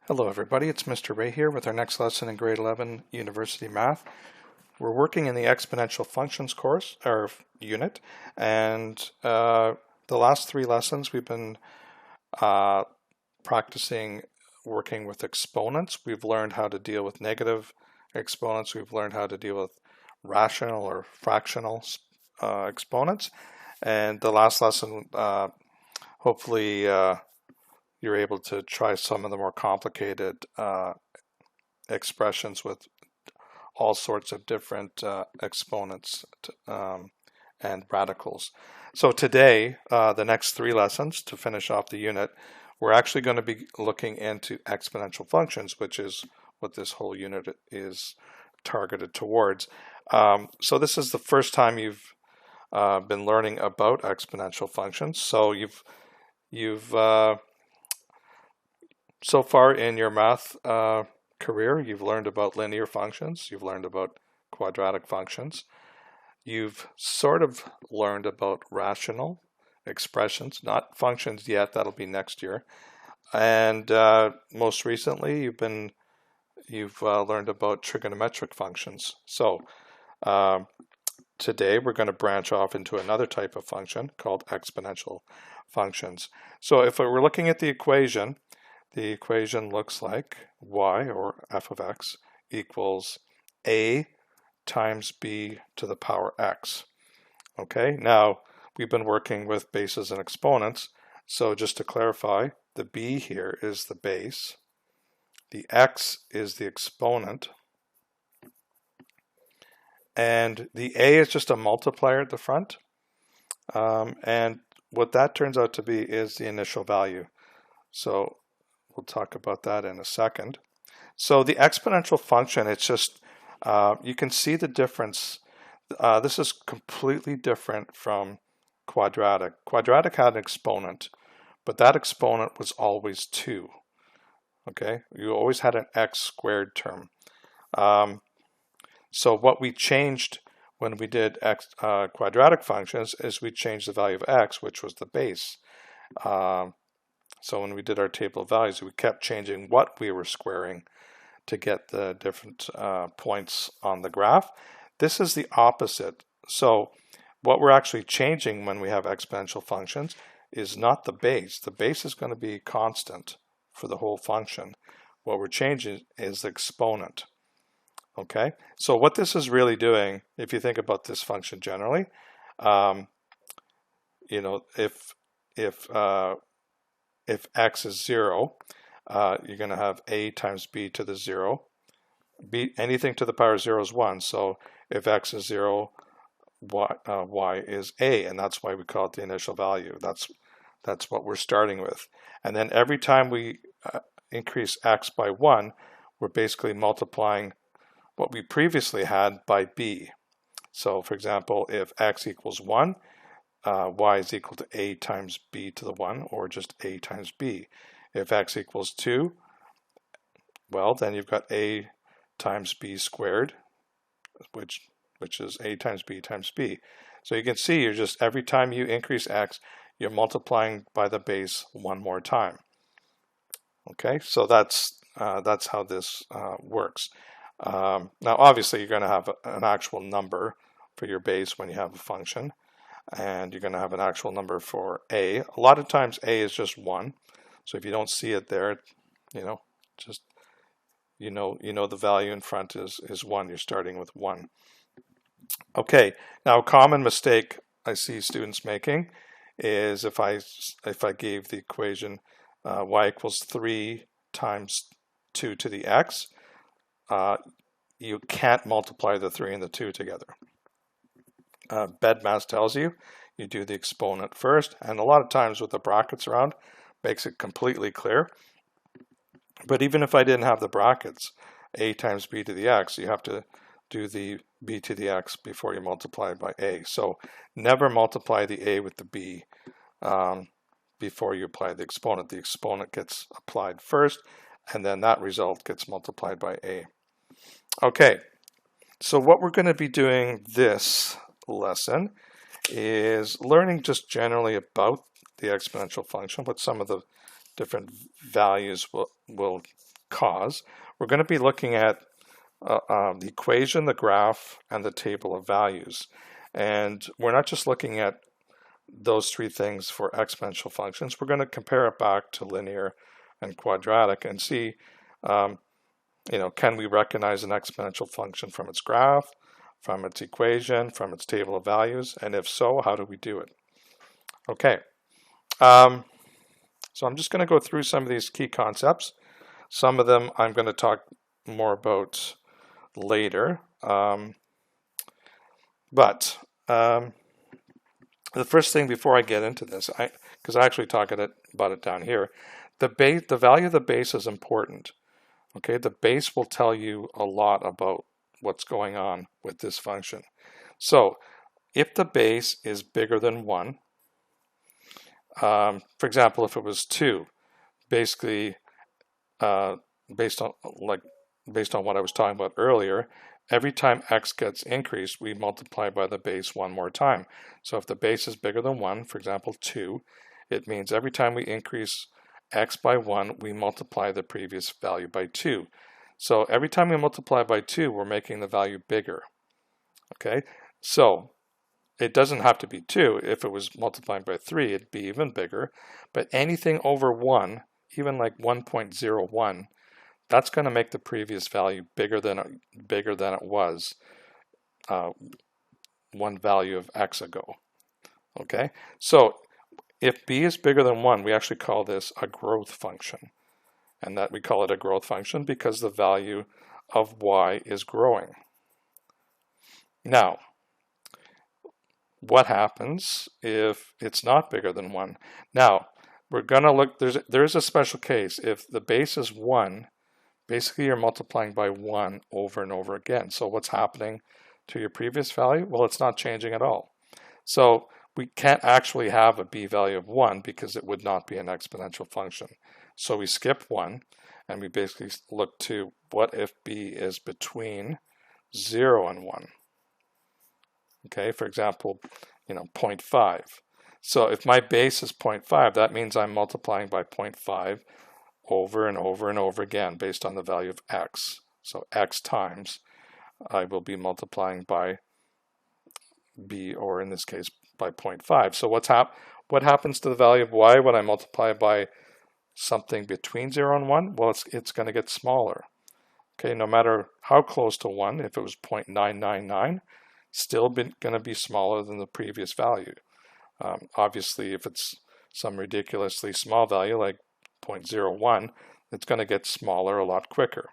Hello everybody, it's Mr. Ray here with our next lesson in grade 11 University Math. We're working in the Exponential Functions course, or unit, and the last three lessons we've been practicing working with exponents. We've learned how to deal with negative exponents, we've learned how to deal with rational or fractional exponents, and the last lesson, hopefully you're able to try some of the more complicated expressions with all sorts of different exponents and radicals. So today, the next three lessons to finish off the unit, we're actually going to be looking into exponential functions, which is what this whole unit is targeted towards. So this is the first time you've been learning about exponential functions. So you've so far in your math career, you've learned about linear functions, you've learned about quadratic functions, you've sort of learned about rational expressions, not functions yet, that'll be next year, and most recently you've learned about trigonometric functions. So today we're going to branch off into another type of function called exponential functions. So if we're looking at the equation looks like y, or f of x, equals a times b to the power x. Okay, now we've been working with bases and exponents, so just to clarify, the b here is the base, the x is the exponent, and the a is just a multiplier at the front, and what that turns out to be is the initial value. So we'll talk about that in a second. So the exponential function, it's just, you can see the difference. This is completely different from quadratic. Quadratic had an exponent, but that exponent was always 2. Okay, you always had an x squared term. So what we changed when we did quadratic functions is we changed the value of x, which was the base. So when we did our table of values, we kept changing what we were squaring to get the different points on the graph. This is the opposite. So what we're actually changing when we have exponential functions is not the base. The base is going to be constant for the whole function. What we're changing is the exponent. Okay, so what this is really doing, if you think about this function generally, you know, if x is 0, you're going to have a times b to the 0. Anything to the power of 0 is 1. So if x is 0, y is a, and that's why we call it the initial value. That's what we're starting with. And then every time we increase x by 1, we're basically multiplying what we previously had by b. So for example, if x equals 1, y is equal to a times b to the 1, or just a times b. If x equals 2, well, then you've got a times b squared, which is a times b times b. So you can see you're just, every time you increase x, you're multiplying by the base one more time. Okay, so that's how this works. Now obviously you're going to have an actual number for your base when you have a function, and you're going to have an actual number for a. A lot of times a is just 1, so if you don't see it there, just you know the value in front is 1. You're starting with 1. Okay, now a common mistake I see students making is if I gave the equation y equals 3 times 2 to the x, you can't multiply the 3 and the 2 together. BEDMAS tells you do the exponent first, and a lot of times with the brackets around makes it completely clear. But even if I didn't have the brackets, a times b to the x, you have to do the b to the x before you multiply by a. So never multiply the a with the b before you apply the exponent. The exponent gets applied first, and then that result gets multiplied by a. Okay, so what we're going to be doing this lesson is learning just generally about the exponential function, what some of the different values will because we're going to be looking at the equation, the graph, and the table of values. And we're not just looking at those three things for exponential functions. We're going to compare it back to linear and quadratic and see, can we recognize an exponential function from its graph, from its equation, from its table of values, and if so, how do we do it? Okay, so I'm just going to go through some of these key concepts. Some of them I'm going to talk more about later, but the first thing before I get into this, because I actually talk about it down here, the value of the base is important. Okay, the base will tell you a lot about what's going on with this function. So if the base is bigger than 1, for example, if it was 2, basically based on what I was talking about earlier, every time x gets increased, we multiply by the base one more time. So if the base is bigger than 1, for example 2, it means every time we increase x by 1, we multiply the previous value by 2. So every time we multiply by 2, we're making the value bigger. Okay, so it doesn't have to be 2. If it was multiplying by 3, it'd be even bigger. But anything over 1, even like 1.01, that's going to make the previous value bigger than it was one value of x ago. Okay, so if b is bigger than 1, we actually call this a growth function. And that we call it a growth function because the value of y is growing. Now, what happens if it's not bigger than 1? Now, we're going to look, there's a special case. If the base is 1, basically you're multiplying by 1 over and over again. So what's happening to your previous value? Well, it's not changing at all. So we can't actually have a b value of 1 because it would not be an exponential function. So we skip 1 and we basically look to what if b is between 0 and 1. Okay, for example, 0.5. So if my base is 0.5, that means I'm multiplying by 0.5 over and over and over again based on the value of x. So x times I will be multiplying by b, or in this case by 0.5. So what happens to the value of y when I multiply by something between 0 and 1? Well, it's going to get smaller. Okay, no matter how close to 1, if it was 0.999, still going to be smaller than the previous value. Obviously, if it's some ridiculously small value like 0.01, it's going to get smaller a lot quicker.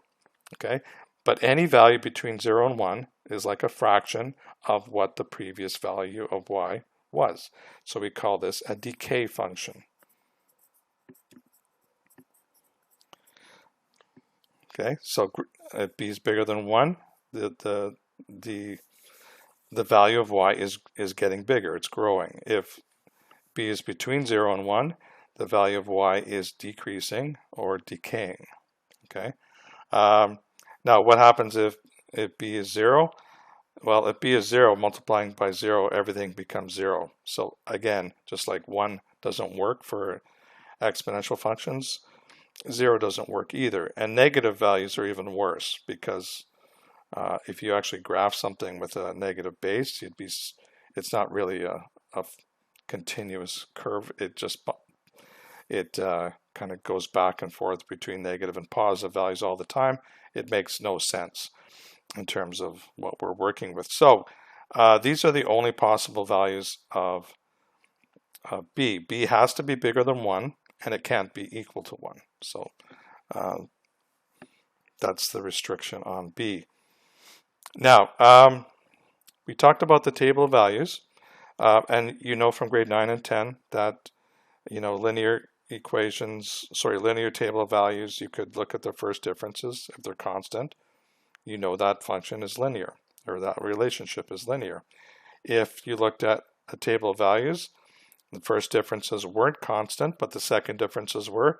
Okay, but any value between 0 and 1 is like a fraction of what the previous value of y was. So we call this a decay function. Okay, so if b is bigger than 1, the value of y is getting bigger, it's growing. If b is between 0 and 1, the value of y is decreasing or decaying. Okay. Now what happens if b is 0? Well, if b is 0, multiplying by 0, everything becomes 0. So again, just like 1 doesn't work for exponential functions, 0 doesn't work either. And negative values are even worse because if you actually graph something with a negative base, it's not really a continuous curve. It kind of goes back and forth between negative and positive values all the time. It makes no sense in terms of what we're working with. So these are the only possible values of b. b has to be bigger than 1, and it can't be equal to 1. So that's the restriction on b. Now, we talked about the table of values, and from grade 9 and 10 that linear table of values, you could look at the first differences. If they're constant, that function is linear, or that relationship is linear. If you looked at a table of values, the first differences weren't constant, but the second differences were,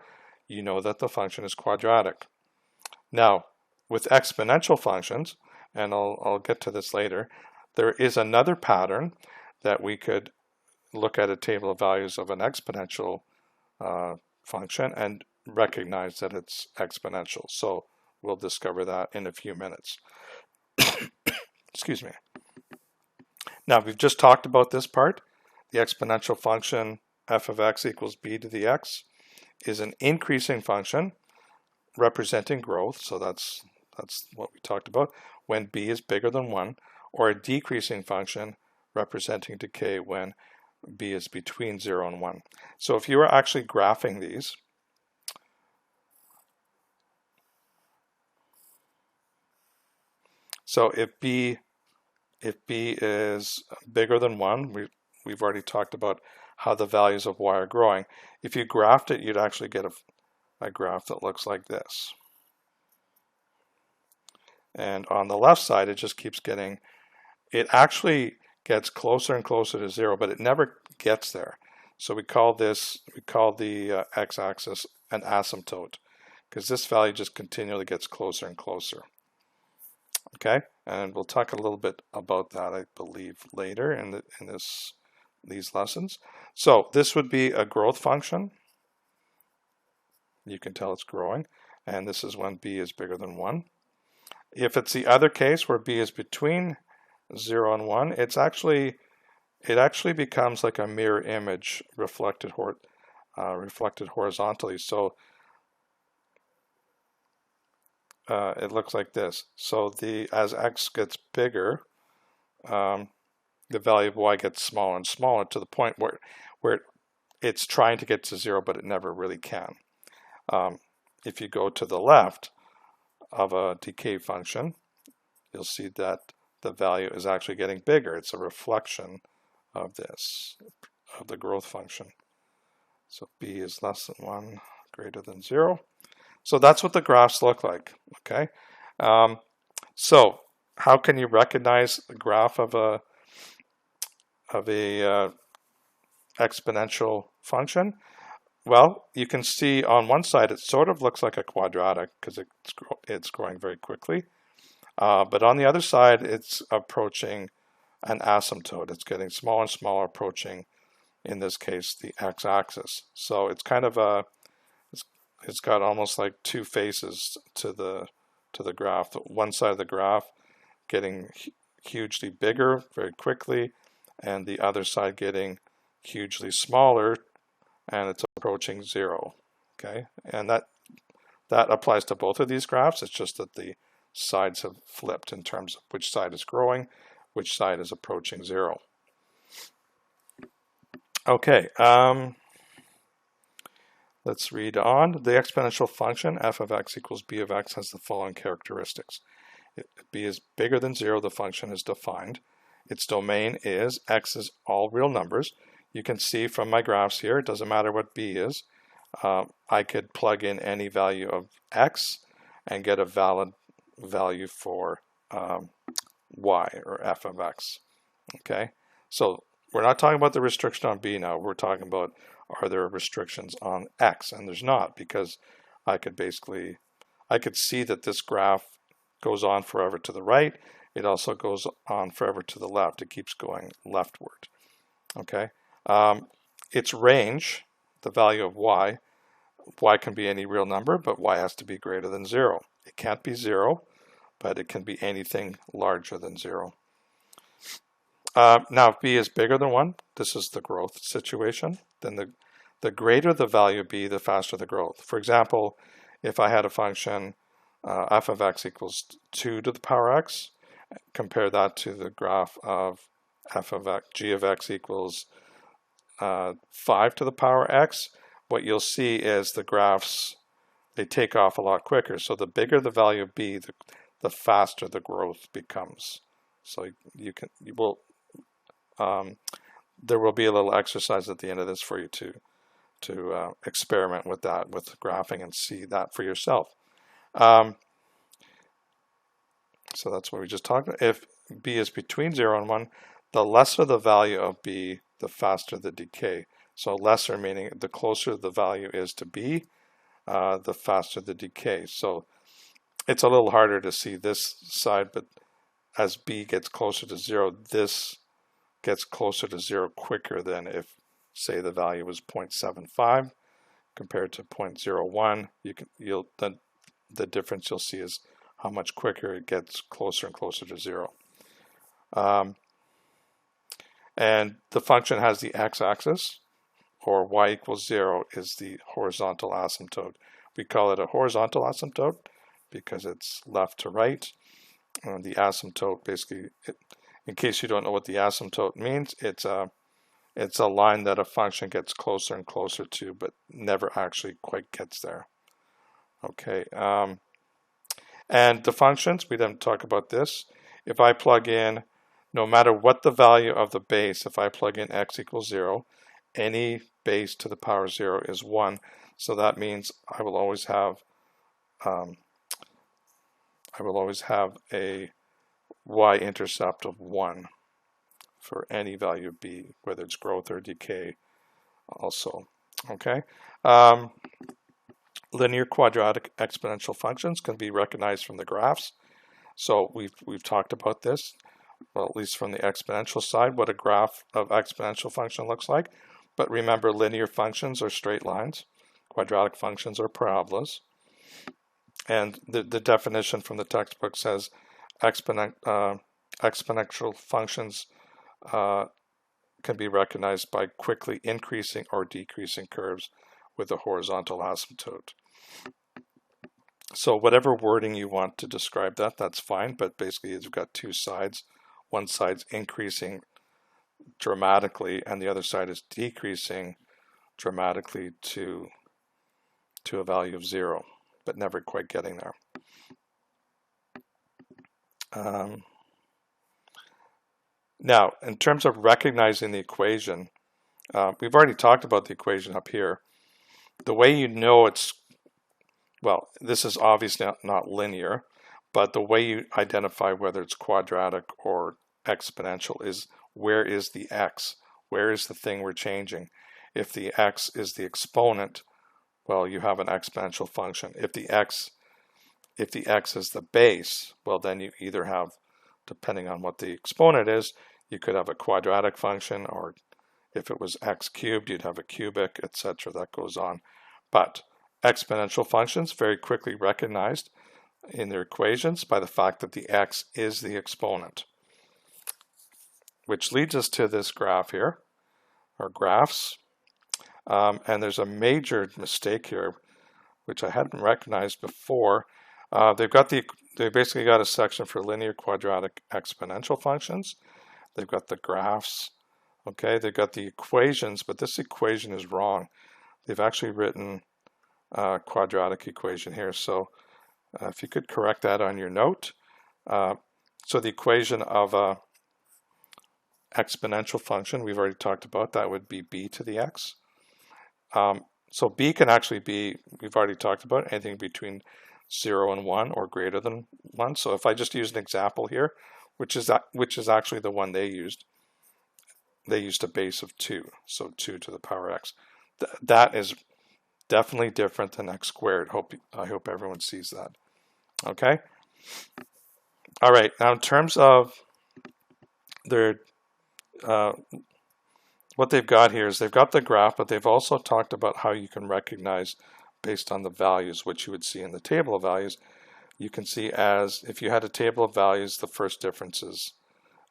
that the function is quadratic. Now, with exponential functions, and I'll get to this later, there is another pattern that we could look at a table of values of an exponential function and recognize that it's exponential. So we'll discover that in a few minutes. Excuse me. Now we've just talked about this part. The exponential function f of x equals b to the x is an increasing function representing growth. So that's what we talked about when b is bigger than 1, or a decreasing function representing decay when b is between 0 and 1. So if you were actually graphing these, so if b is bigger than 1, we've already talked about how the values of y are growing. If you graphed it, you'd actually get a graph that looks like this. And on the left side, it just keeps getting, it actually gets closer and closer to 0, but it never gets there. So we call the x-axis an asymptote, because this value just continually gets closer and closer. Okay, and we'll talk a little bit about that, I believe, later in these lessons. So this would be a growth function. You can tell it's growing, and this is when b is bigger than 1. If it's the other case where b is between 0 and 1, it actually becomes like a mirror image reflected horizontally. So it looks like this. So as x gets bigger, the value of y gets smaller and smaller to the point where it's trying to get to 0, but it never really can. If you go to the left of a decay function, you'll see that the value is actually getting bigger. It's a reflection of this, of the growth function. So b is less than 1, greater than 0. So that's what the graphs look like. Okay. So how can you recognize the graph of a exponential function? Well, you can see on one side it sort of looks like a quadratic because it's growing very quickly. But on the other side, it's approaching an asymptote. It's getting smaller and smaller, approaching, in this case, the x-axis. So it's kind of it's got almost like two faces to the graph. One side of the graph getting hugely bigger very quickly, and the other side getting hugely smaller, and it's approaching 0. Okay, and that applies to both of these graphs. It's just that the sides have flipped in terms of which side is growing, which side is approaching 0. Okay, let's read on. The exponential function f of x equals b of x has the following characteristics. If b is bigger than 0, the function is defined. Its domain is x is all real numbers. You can see from my graphs here, it doesn't matter what b is. I could plug in any value of x and get a valid value for y, or f of x. Okay, so we're not talking about the restriction on b now. We're talking about, are there restrictions on x? And there's not, because I could see that this graph goes on forever to the right. It also goes on forever to the left. It keeps going leftward. Okay, its range, the value of y can be any real number, but y has to be greater than 0. It can't be 0, but it can be anything larger than 0. Now, if b is bigger than 1, this is the growth situation, then the greater the value of b, the faster the growth. For example, if I had a function f of x equals 2 to the power x, compare that to the graph of f of x, g of x equals 5 to the power x, what you'll see is the graphs, they take off a lot quicker. So the bigger the value of b, the faster the growth becomes. So there will be a little exercise at the end of this for you to experiment with that, with graphing, and see that for yourself. So that's what we just talked about. If b is between 0 and 1, the lesser the value of b, the faster the decay. So lesser meaning the closer the value is to b, the faster the decay. So it's a little harder to see this side, but as b gets closer to 0, this gets closer to 0 quicker than if, say, the value was 0.75. compared to 0.01, the difference you'll see is how much quicker it gets closer and closer to 0. And the function has the x-axis, or y equals 0 is the horizontal asymptote. We call it a horizontal asymptote because it's left to right. And the asymptote, basically, in case you don't know what the asymptote means, it's a line that a function gets closer and closer to, but never actually quite gets there. Okay, and the functions, we didn't talk about this. If I plug in, no matter what the value of the base, if I plug in x equals 0, any base to the power 0 is 1. So that means I will always have a y-intercept of 1 for any value of b, whether it's growth or decay also. Okay. Linear, quadratic, exponential functions can be recognized from the graphs. So we've talked about this, well, at least from the exponential side, what a graph of exponential function looks like. But remember, linear functions are straight lines. Quadratic functions are parabolas. And the definition from the textbook says exponential functions can be recognized by quickly increasing or decreasing curves with a horizontal asymptote. So whatever wording you want to describe that, that's fine, but basically you've got two sides. One side's increasing dramatically and the other side is decreasing dramatically to a value of 0, but never quite getting there. Now, in terms of recognizing the equation, we've already talked about the equation up here. The way you know it's, well, this is obviously not linear, but the way you identify whether it's quadratic or exponential is where is the x? Where is the thing we're changing? If the x is the exponent, well, you have an exponential function. If the x is the base, well, then you either have, depending on what the exponent is, you could have a quadratic function, or if it was x cubed, you'd have a cubic, etc. That goes on. But exponential functions very quickly recognized in their equations by the fact that the x is the exponent. Which leads us to this graph here, or graphs. And there's a major mistake here, which I hadn't recognized before. They basically got a section for linear, quadratic, exponential functions. They've got the graphs. Okay, they've got the equations, but this equation is wrong. They've actually written a quadratic equation here. So if you could correct that on your note. So the equation of a exponential function, we've already talked about, that would be b to the x. So b can actually be, we've already talked about, anything between 0 and 1 or greater than 1. So if I just use an example here, which is actually the one they used a base of 2, so 2 to the power x. That is definitely different than x squared. I hope everyone sees that. Okay? All right, now in terms of their what they've got here is they've got the graph, but they've also talked about how you can recognize based on the values, which you would see in the table of values. You can see as if you had a table of values, the first differences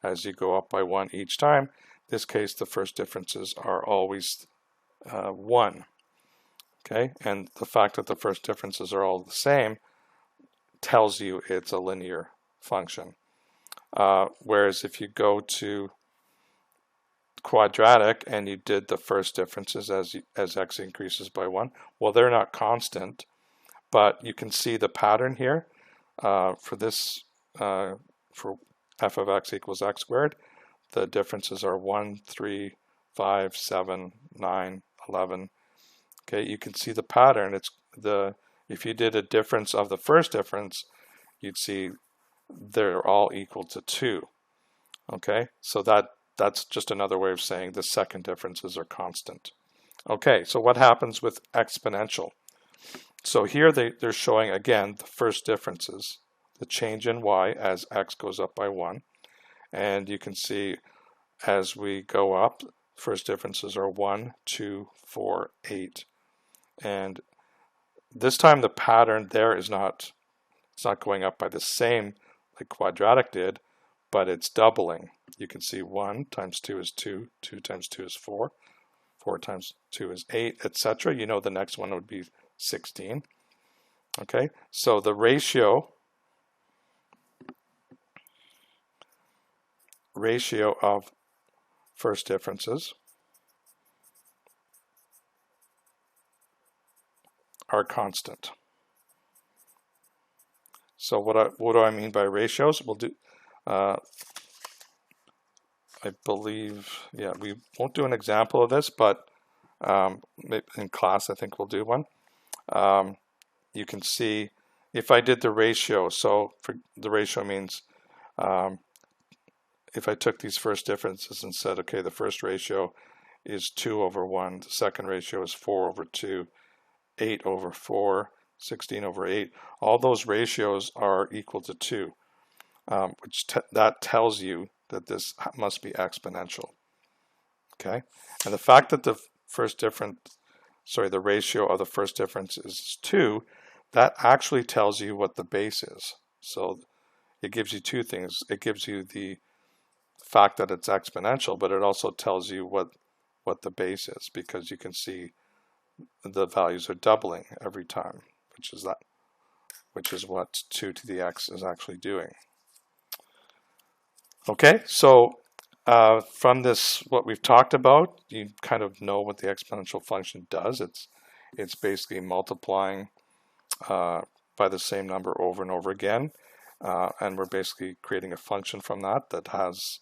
as you go up by 1 each time. In this case, the first differences are always 1. Okay, and the fact that the first differences are all the same tells you it's a linear function. Whereas if you go to quadratic and you did the first differences as x increases by 1, well, they're not constant, but you can see the pattern here for this for f of x equals x squared. The differences are 1, 3, 5, 7, 9, 11. Okay, you can see the pattern. If you did a difference of the first difference, you'd see they're all equal to 2. Okay, so that's just another way of saying the second differences are constant. Okay, so what happens with exponential? So here they're showing again the first differences, the change in y as x goes up by 1. And you can see as we go up, first differences are 1, 2, 4, 8, And this time the pattern there is not, it's not going up by the same like quadratic did, but it's doubling. You can see 1 times 2 is 2, 2 times 2 is 4, 4 times 2 is 8, etc. You know the next one would be 16. Okay, so the ratio of first differences are constant. So what do I mean by ratios? We'll do, I believe, yeah, we won't do an example of this, but in class I think we'll do one. You can see if I did the ratio, so for the ratio means if I took these first differences and said, okay, the first ratio is 2 over 1, the second ratio is 4 over 2, 8 over 4, 16 over 8, all those ratios are equal to 2, which that tells you that this must be exponential. Okay, and the fact that the the ratio of the first difference is 2, that actually tells you what the base is. So it gives you two things. It gives you the fact that it's exponential, but it also tells you what the base is, because you can see the values are doubling every time, which is what 2 to the x is actually doing. Okay, so from this, what we've talked about, you kind of know what the exponential function does. It's basically multiplying by the same number over and over again, and we're basically creating a function from that has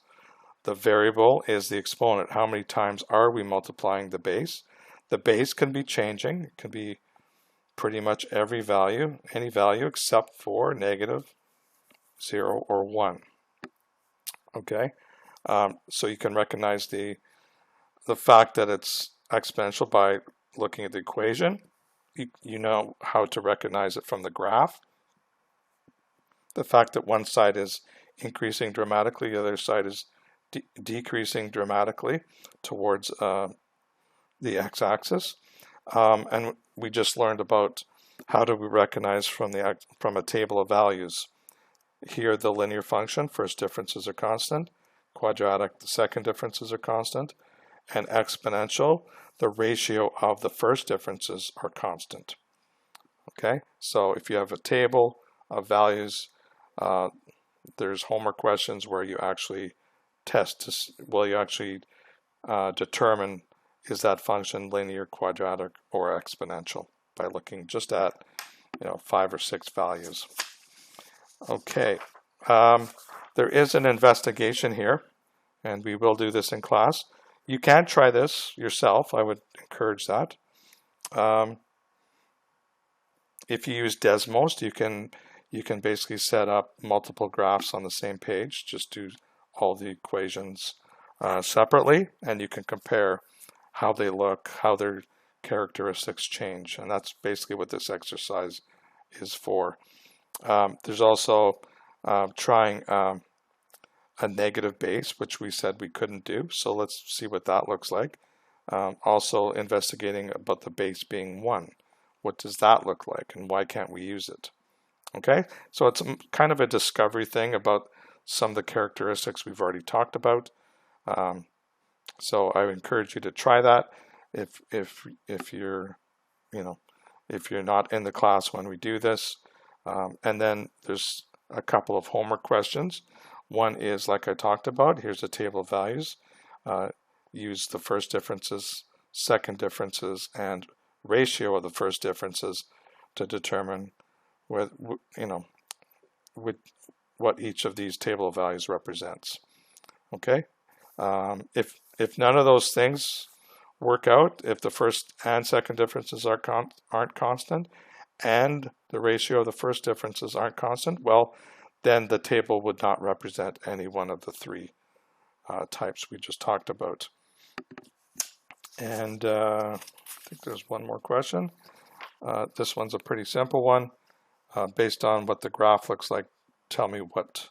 the variable is the exponent. How many times are we multiplying the base? The base can be changing. It can be pretty much every value, any value except for negative, 0, or 1. Okay, so you can recognize the fact that it's exponential by looking at the equation. You know how to recognize it from the graph. The fact that one side is increasing dramatically, the other side is decreasing dramatically towards the x-axis. And we just learned about how do we recognize from a table of values. Here the linear function, first differences are constant. Quadratic, the second differences are constant. And exponential, the ratio of the first differences are constant. Okay, so if you have a table of values, there's homework questions where you actually determine is that function linear, quadratic, or exponential by looking just at 5 or 6 values. Okay, there is an investigation here, and we will do this in class. You can try this yourself. I would encourage that. If you use Desmos, you can basically set up multiple graphs on the same page. Just do all the equations separately, and you can compare how they look, how their characteristics change, and that's basically what this exercise is for. There's also trying a negative base, which we said we couldn't do, so let's see what that looks like. Also investigating about the base being 1. What does that look like, and why can't we use it? Okay, so it's kind of a discovery thing about some of the characteristics we've already talked about. So I encourage you to try that if you're not in the class when we do this. And then there's a couple of homework questions. One is, like I talked about, here's a table of values. Use the first differences, second differences, and ratio of the first differences to determine what each of these table of values represents. Okay, if none of those things work out, if the first and second differences aren't constant, and the ratio of the first differences aren't constant, well, then the table would not represent any one of the 3 types we just talked about. And I think there's one more question. This one's a pretty simple one. Based on what the graph looks like, tell me what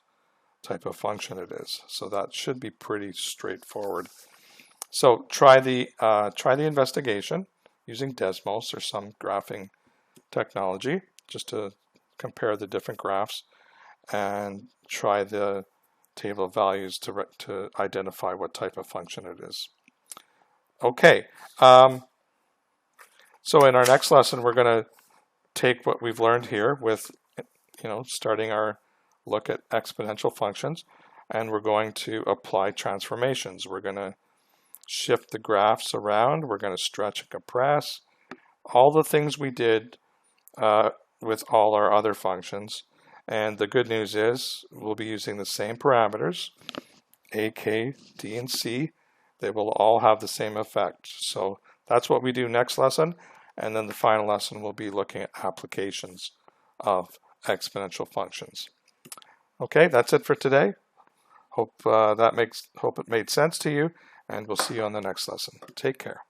type of function it is. So that should be pretty straightforward. So try the investigation. using Desmos or some graphing technology just to compare the different graphs and try the table of values to identify what type of function it is. Okay, so in our next lesson we're going to take what we've learned here with, starting our look at exponential functions, and we're going to apply transformations. We're going to shift the graphs around, we're going to stretch and compress, all the things we did with all our other functions. And the good news is we'll be using the same parameters, A, K, D, and C. They will all have the same effect. So that's what we do next lesson. And then the final lesson will be looking at applications of exponential functions. Okay, that's it for today. Hope it made sense to you, and we'll see you on the next lesson. Take care.